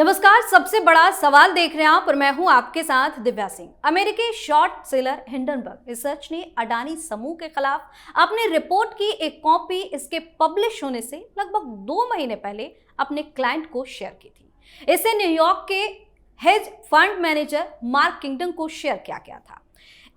नमस्कार। सबसे बड़ा सवाल देख रहे हैं आप और मैं हूं आपके साथ दिव्या सिंह। अमेरिकी शॉर्ट सेलर हिंडनबर्ग रिसर्च ने अडानी समूह के खिलाफ अपनी रिपोर्ट की एक कॉपी इसके पब्लिश होने से लगभग 2 महीने पहले अपने क्लाइंट को शेयर की थी। इसे न्यूयॉर्क के hedge fund manager mark Kingdon को शेयर किया गया था।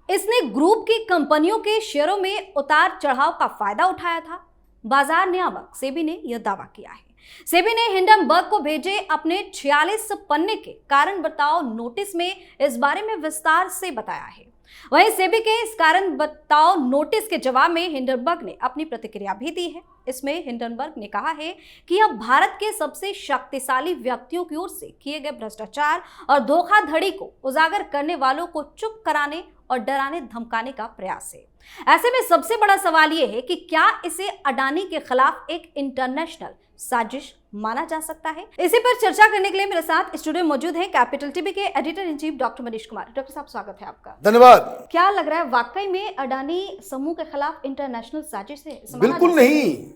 इसने ग्रुप की कंपनियों के शेयरों में उतार चढ़ाव का फायदा उठाया था। बाजार नियामक सेबी ने यह दावा किया है। सेबी ने हिंडनबर्ग को भेजे अपने 46 पन्ने के कारण बताओ नोटिस में इस बारे में विस्तार से बताया है। वहीं सेबी के इस कारण बताओ नोटिस के जवाब में हिंडनबर्ग ने अपनी प्रतिक्रिया भी दी है। इसमें हिंडनबर्ग ने कहा है कि यह भारत के सबसे शक्तिशाली व्यक्तियों की ओर से किए गए भ्रष्टाचार और धोखाधड़ी को उजागर करने वालों को चुप कराने और डराने धमकाने का प्रयास है। ऐसे में सबसे बड़ा सवाल यह है कि क्या इसे अडानी के खिलाफ एक इंटरनेशनल साजिश माना जा सकता है। इसी पर चर्चा करने के लिए मेरे साथ स्टूडियो मौजूद हैं कैपिटल टीवी के editor in chief doctor Manish Kumar. Doctor साहब, स्वागत है आपका। धन्यवाद। क्या लग रहा है, वाकई में अडानी समूह के खिलाफ इंटरनेशनल साजिश है? बिल्कुल नहीं,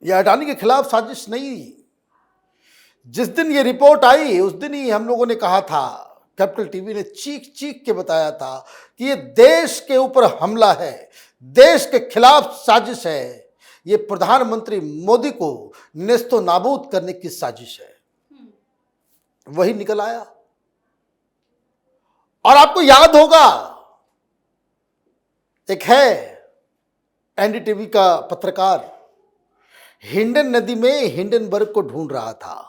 यह अडानी के खिलाफ साजिश नहीं। जिस दिन ये रिपोर्ट आई उस दिन ही हम लोगों ने कहा था, कैपिटल टीवी ने चीख चीख के बताया था कि ये देश के ऊपर हमला है, देश के खिलाफ साजिश है, ये प्रधानमंत्री मोदी को नेस्तो नाबूद करने की साजिश है। वही निकल आया। और आपको याद होगा, एक है एनडीटीवी का पत्रकार हिंडन नदी में हिंडनबर्ग को ढूंढ रहा था।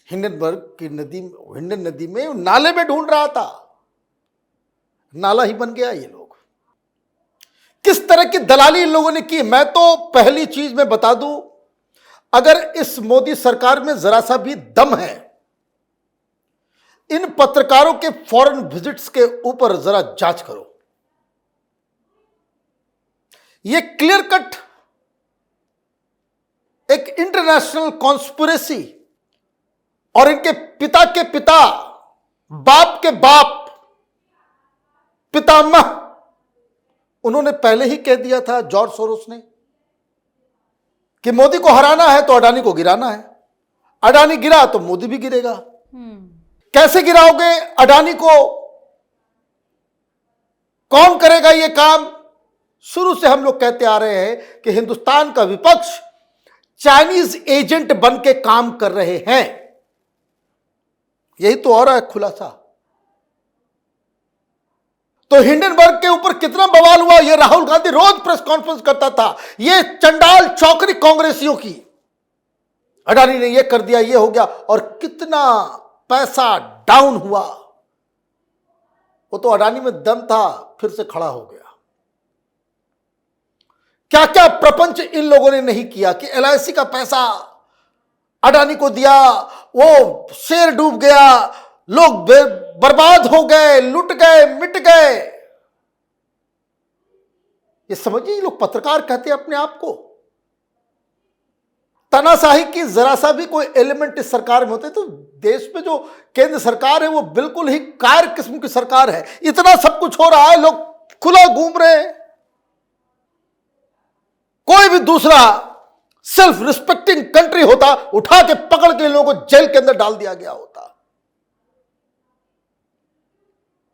हिंडन नदी में नाले में ढूंढ रहा था। नाला ही बन गया। ये लोग किस तरह की दलाली इन लोगों ने की, मैं तो पहली चीज में बता दूं, अगर इस मोदी सरकार में जरा सा भी दम है, इन पत्रकारों के फॉरेन विजिट्स के ऊपर जरा जांच करो। ये क्लियर कट एक इंटरनेशनल कॉन्स्पिरेसी और इनके पिता के पिता, बाप के बाप, पितामह, उन्होंने पहले ही कह दिया था, जॉर्ज सोरोस ने, कि मोदी को हराना है तो अडानी को गिराना है। अडानी गिरा तो मोदी भी गिरेगा। कैसे गिराओगे अडानी को? कौन करेगा यह काम? शुरू से हम लोग कहते आ रहे हैं कि हिंदुस्तान का विपक्ष चाइनीज एजेंट बन के काम कर रहे हैं। यही तो हो रहा है खुलासा। तो हिंडनबर्ग के ऊपर कितना बवाल हुआ। यह राहुल गांधी रोज प्रेस कॉन्फ्रेंस करता था, यह चंडाल चौकरी कांग्रेसियों की, अडानी ने यह कर दिया, यह हो गया, और कितना पैसा डाउन हुआ। वो तो अडानी में दम था, फिर से खड़ा हो गया। क्या क्या प्रपंच इन लोगों ने नहीं किया कि एलआईसी का पैसा अडानी को दिया, वो शेयर डूब गया, लोग बर्बाद हो गए, लुट गए, मिट गए। ये समझिए, लोग पत्रकार कहते हैं अपने आप को। तानाशाही की जरा सा भी कोई एलिमेंट इस सरकार में होते तो देश में जो केंद्र सरकार है वो बिल्कुल ही कायर किस्म की सरकार है। इतना सब कुछ हो रहा है, लोग खुला घूम रहे हैं। कोई भी दूसरा सेल्फ रिस्पेक्टिंग कंट्री होता, उठा के पकड़ के लोगों को जेल के अंदर डाल दिया गया होता।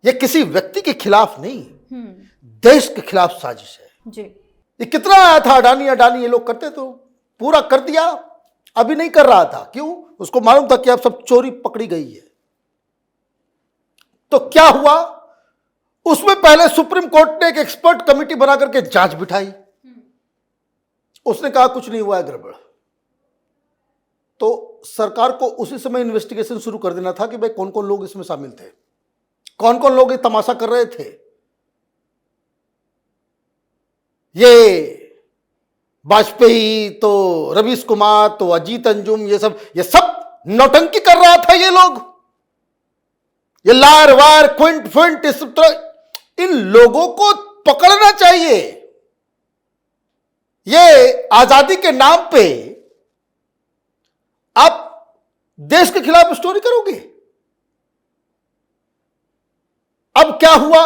यह किसी व्यक्ति के खिलाफ नहीं, देश के खिलाफ साजिश है जी। ये कितना आया था अडानी अडानी, ये लोग करते तो पूरा कर दिया। अभी नहीं कर रहा था, क्यों? उसको मालूम था कि अब सब चोरी पकड़ी गई है। तो क्या हुआ? उसमें पहले सुप्रीम कोर्ट ने एक एक्सपर्ट कमेटी बना करके जांच बिठाई। उसने कहा कुछ नहीं हुआ है, गड़बड़। तो सरकार को उसी समय इन्वेस्टिगेशन शुरू कर देना था कि भाई कौन कौन लोग इसमें शामिल थे, कौन कौन लोग ये तमाशा कर रहे थे। ये वाजपेयी तो रवीश कुमार तो अजीत अंजुम, ये सब नौटंकी कर रहा था। ये लोग, ये लार वार क्विंट फिंट, इस तरह इन लोगों को पकड़ना चाहिए। ये आजादी के नाम पे आप देश के खिलाफ स्टोरी करोगे। अब क्या हुआ?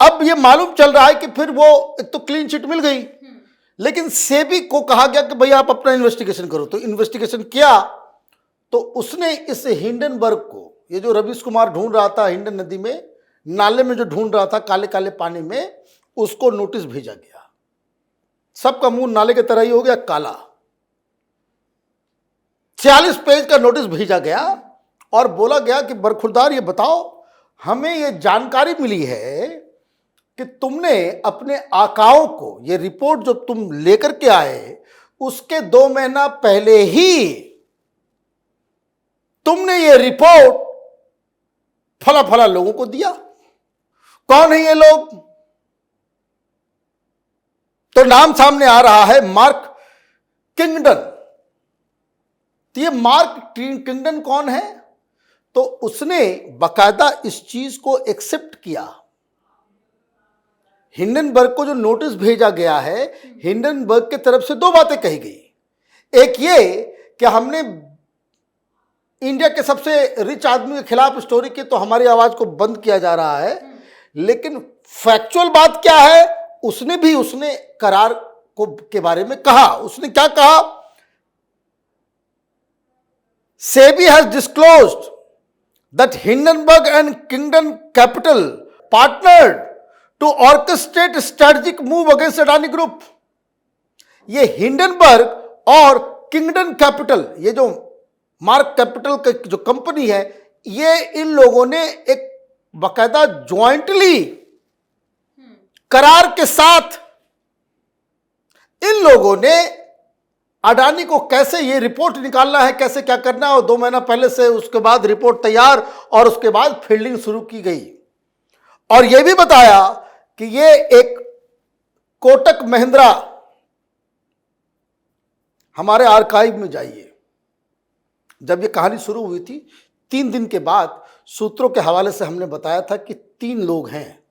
अब ये मालूम चल रहा है कि फिर वो एक तो क्लीन चिट मिल गई, लेकिन सेबी को कहा गया कि भाई आप अपना इन्वेस्टिगेशन करो, तो इन्वेस्टिगेशन किया तो उसने इस हिंडनबर्ग को, ये जो रवीश कुमार ढूंढ रहा था हिंडन नदी में नाले में जो ढूंढ रहा था काले काले पानी में, उसको नोटिस भेजा गया। सबका मुंह नाले की तरह ही हो गया काला। 46 पेज का नोटिस भेजा गया और बोला गया कि बरखुरदार ये बताओ, हमें ये जानकारी मिली है कि तुमने अपने आकाओं को, ये रिपोर्ट जो तुम लेकर के आए उसके 2 महीना पहले ही तुमने ये रिपोर्ट फला फला लोगों को दिया। कौन है ये लोग? तो नाम सामने आ रहा है मार्क किंगडन। तो ये मार्क किंगडन कौन है? तो उसने बकायदा इस चीज को एक्सेप्ट किया। हिंडनबर्ग को जो नोटिस भेजा गया है, हिंडनबर्ग की तरफ से 2 बातें कही गई। एक ये कि हमने इंडिया के सबसे रिच आदमी के खिलाफ स्टोरी की तो हमारी आवाज को बंद किया जा रहा है, लेकिन फैक्चुअल बात क्या है, उसने करार को के बारे में कहा। उसने क्या कहा? SEBI has disclosed that Hindenburg and Kingdon Capital partnered to orchestrate strategic move against Adani group. ये हिंडनबर्ग और किंगडन कैपिटल, ये जो मार्क कैपिटल की जो कंपनी है, ये इन लोगों ने एक बकायदा ज्वाइंटली करार के साथ इन लोगों ने अडानी को कैसे ये रिपोर्ट निकालना है, कैसे क्या करना है, और 2 महीना पहले से उसके बाद रिपोर्ट तैयार और उसके बाद फील्डिंग शुरू की गई। और यह भी बताया कि ये एक कोटक महिंद्रा, हमारे आर्काइव में जाइए, जब ये कहानी शुरू हुई थी 3 दिन के बाद सूत्रों के हवाले से हमने बताया था कि 3 लोग हैं,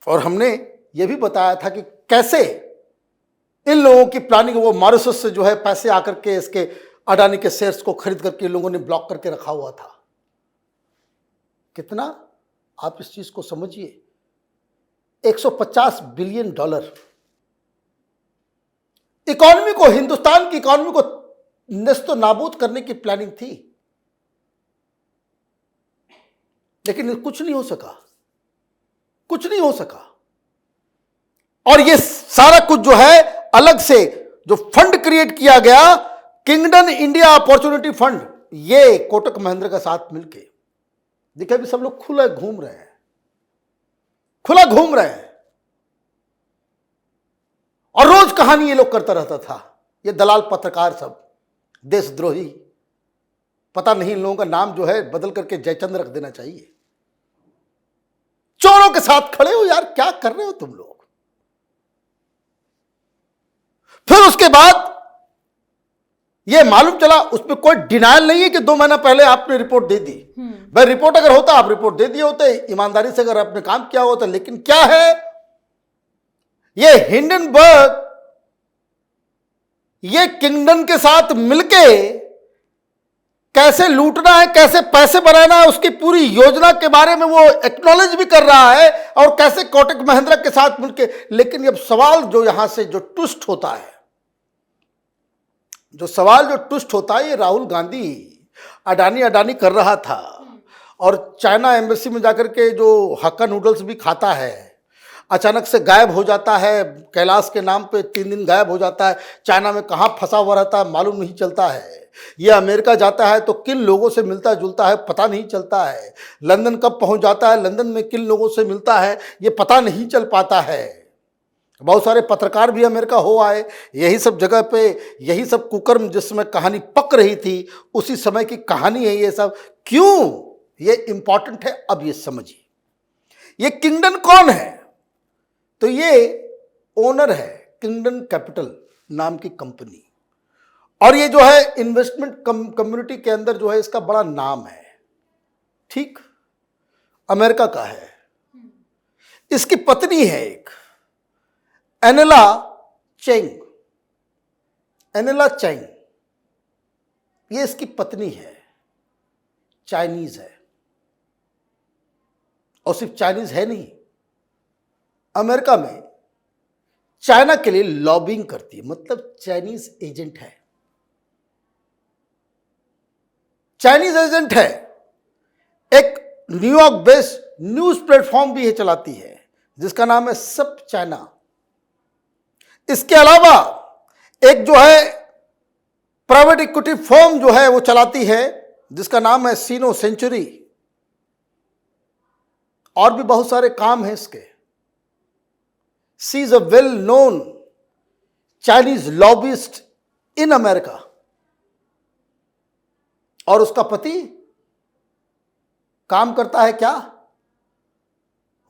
और हमने ये भी बताया था कि कैसे इन लोगों की प्लानिंग, वो मॉरिशस से जो है पैसे आकर के इसके अडानी के शेयर्स को खरीद करके लोगों ने ब्लॉक करके रखा हुआ था। कितना, आप इस चीज को समझिए, $150 बिलियन इकॉनमी को, हिंदुस्तान की इकॉनमी को नेस्तो नाबूद करने की प्लानिंग थी, लेकिन कुछ नहीं हो सका, कुछ नहीं हो सका। और ये सारा कुछ जो है अलग से जो फंड क्रिएट किया गया, किंगडन इंडिया अपॉर्चुनिटी फंड, ये कोटक महिंद्रा के साथ मिलके, देखिए अभी सब लोग खुला घूम रहे हैं, खुला घूम रहे हैं, और रोज कहानी ये लोग करता रहता था, ये दलाल पत्रकार सब देशद्रोही। पता नहीं इन लोगों का नाम जो है बदल करके जयचंद रख देना चाहिए। चोरों के साथ खड़े हो यार, क्या कर रहे हो तुम लोग? फिर उसके बाद ये मालूम चला, उसमें कोई डिनायल नहीं है कि 2 महीना पहले आपने रिपोर्ट दे दी। भाई रिपोर्ट अगर होता, आप रिपोर्ट दे दिए होते, ईमानदारी से अगर आपने काम किया होता। लेकिन क्या है, ये हिंडनबर्ग ये किंगडन के साथ मिलके कैसे लूटना है, कैसे पैसे बनाना है, उसकी पूरी योजना के बारे में वो एक्नॉलेज भी कर रहा है, और कैसे कोटक महिंद्रा के साथ मिलके। लेकिन अब सवाल जो यहां से जो ट्विस्ट होता है, जो सवाल जो ट्विस्ट होता है, ये राहुल गांधी अडानी कर रहा था, और चाइना एम्बेसी में जाकर के जो हक्का नूडल्स भी खाता है, अचानक से गायब हो जाता है, कैलाश के नाम पे 3 दिन गायब हो जाता है, चाइना में कहाँ फंसा हुआ रहता है मालूम नहीं चलता है। ये अमेरिका जाता है तो किन लोगों से मिलता जुलता है पता नहीं चलता है, लंदन कब पहुंच जाता है, लंदन में किन लोगों से मिलता है ये पता नहीं चल पाता है। बहुत सारे पत्रकार भी अमेरिका हो आए, यही सब जगह पे, यही सब कुकर्म जिसमें कहानी पक रही थी, उसी समय की कहानी है ये सब। क्यों ये इंपॉर्टेंट है, अब ये समझिए। ये किंगडन कौन है? तो ये ओनर है किंगडन कैपिटल नाम की कंपनी, और ये जो है इन्वेस्टमेंट कम्युनिटी के अंदर जो है इसका बड़ा नाम है, ठीक, अमेरिका का है। इसकी पत्नी है एक एनेला चेंग, एनेला चेंग, ये इसकी पत्नी है, चाइनीज है, और सिर्फ चाइनीज है नहीं, अमेरिका में चाइना के लिए लॉबिंग करती है, मतलब चाइनीज एजेंट है। चाइनीज एजेंट है। एक न्यूयॉर्क बेस्ड न्यूज प्लेटफॉर्म भी है, चलाती है, जिसका नाम है सब चाइना। इसके अलावा एक जो है प्राइवेट इक्विटी फर्म जो है वो चलाती है, जिसका नाम है सीनो सेंचुरी। और भी बहुत सारे काम हैं इसके। She is a well known Chinese lobbyist in America. और उसका पति काम करता है क्या?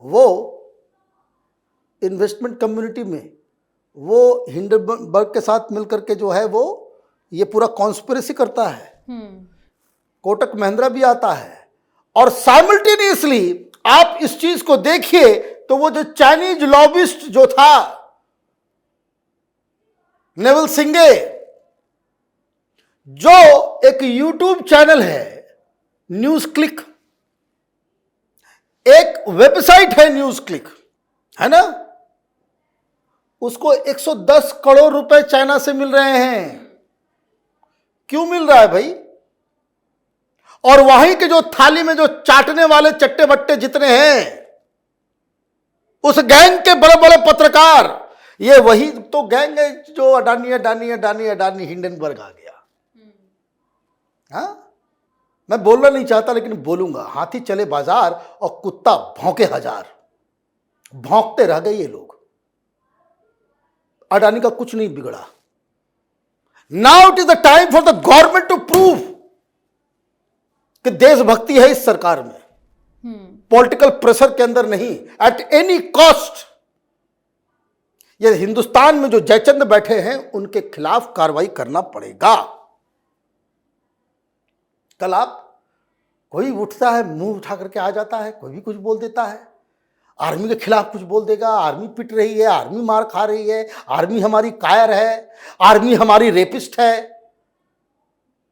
वो इन्वेस्टमेंट कम्युनिटी में वो हिंडनबर्ग के साथ मिलकर के जो है वो ये पूरा कॉन्स्पिरेसी करता है। कोटक महिंद्रा भी आता है। और साइमल्टेनियसली आप इस चीज को देखिए तो वो जो चाइनीज लॉबिस्ट जो था नेवल सिंगे, जो एक यूट्यूब चैनल है न्यूज क्लिक, एक वेबसाइट है न्यूज क्लिक, है ना, उसको 110 करोड़ रुपए चाइना से मिल रहे हैं। क्यों मिल रहा है भाई? और वहीं के जो थाली में जो चाटने वाले चट्टे बट्टे जितने हैं, उस गैंग के बड़े बड़े पत्रकार, ये वही तो गैंग है जो अडानी हिंडनबर्ग आ गया। हाँ, मैं बोलना नहीं चाहता लेकिन बोलूंगा। हाथी चले बाजार और कुत्ता भौंके हजार। भौंकते रह गए ये लोग। अडानी का कुछ नहीं बिगड़ा। Now it is the time for the government to prove कि देशभक्ति है इस सरकार में। पॉलिटिकल प्रेशर के अंदर नहीं, एट एनी कॉस्ट। ये हिंदुस्तान में जो जयचंद बैठे हैं उनके खिलाफ कार्रवाई करना पड़ेगा। कल आप कोई उठता है, मुंह उठा करके आ जाता है, कोई भी कुछ बोल देता है, आर्मी के खिलाफ कुछ बोल देगा, आर्मी पिट रही है, आर्मी मार खा रही है, आर्मी हमारी कायर है, आर्मी हमारी रेपिस्ट है।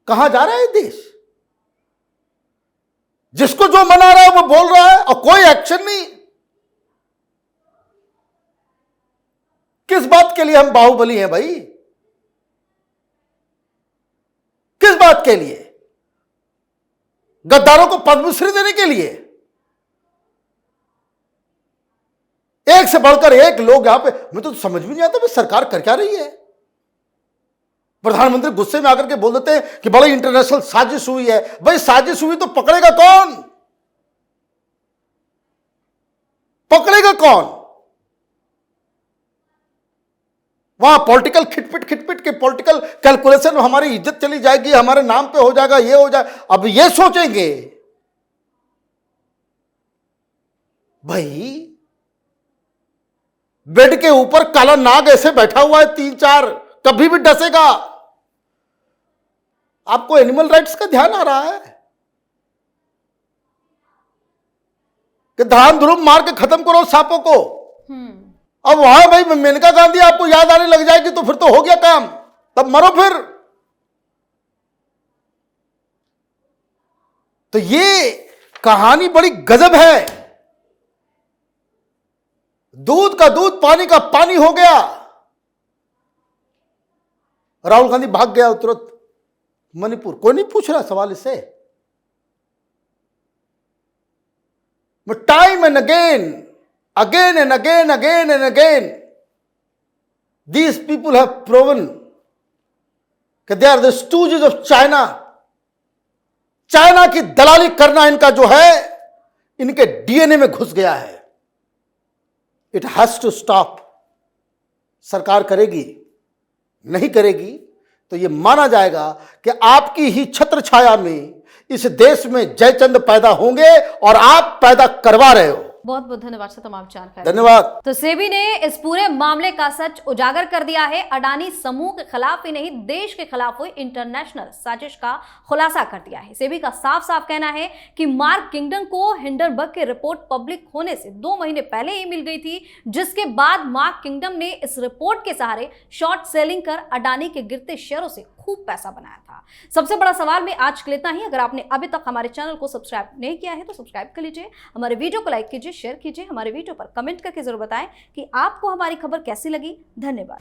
कहां जा रहा है देश? जिसको जो मना रहा है वो बोल रहा है और कोई एक्शन नहीं। किस बात के लिए हम बाहुबली हैं भाई? किस बात के लिए? गद्दारों को पद्मश्री देने के लिए? एक से बढ़कर एक लोग यहां पे, मैं तो समझ भी नहीं आता भाई सरकार कर क्या रही है। प्रधानमंत्री गुस्से में आकर के बोल देते हैं कि बड़ी इंटरनेशनल साजिश हुई है। भाई साजिश हुई तो पकड़ेगा कौन? पकड़ेगा कौन? वहां पॉलिटिकल खिटपिट के पॉलिटिकल कैलकुलेशन में हमारी इज्जत चली जाएगी, हमारे नाम पे हो जाएगा, ये हो जाए। अब ये सोचेंगे भाई बेड के ऊपर काला नाग ऐसे बैठा हुआ है 3-4, कभी भी डसेगा। आपको एनिमल राइट्स का ध्यान आ रहा है कि धाम धुरुम मार के खत्म करो सांपों को। अब वहां भाई मेनका गांधी आपको याद आने लग जाएगी तो फिर तो हो गया काम, तब मरो फिर। तो ये कहानी बड़ी गजब है। दूध का दूध, पानी का पानी हो गया। राहुल गांधी भाग गया तुरंत मणिपुर, कोई नहीं पूछ रहा सवाल इससे। But time and again and again, these people have proven that they are the stooges of China. China की दलाली करना इनका जो है, इनके डीएनए में घुस गया है। It has to stop. सरकार करेगी, नहीं करेगी तो यह माना जाएगा कि आपकी ही छत्र छाया में इस देश में जयचंद पैदा होंगे और आप पैदा करवा रहे हो। बहुत बहुत धन्यवाद सर तमाम जानकारी। धन्यवाद। तो सेबी ने इस पूरे मामले का सच उजागर कर दिया है। अडानी समूह के खिलाफ ही नहीं, देश के खिलाफ हुई इंटरनेशनल साजिश का खुलासा कर दिया है। सेबी का साफ साफ कहना है कि मार्क किंगडन को हिंडनबर्ग की रिपोर्ट पब्लिक होने से 2 महीने पहले ही मिल गई थी, जिसके बाद मार्क किंगडन ने इस रिपोर्ट के सहारे शॉर्ट सेलिंग कर अडानी के गिरते शेयरों से खूब पैसा बनाया था। सबसे बड़ा सवाल में आज के लिए इतना ही। अगर आपने अभी तक हमारे चैनल को सब्सक्राइब नहीं किया है तो सब्सक्राइब कर लीजिए, हमारे वीडियो को लाइक कीजिए, शेयर कीजिए, हमारे वीडियो पर कमेंट करके जरूर बताएं कि आपको हमारी खबर कैसी लगी। धन्यवाद।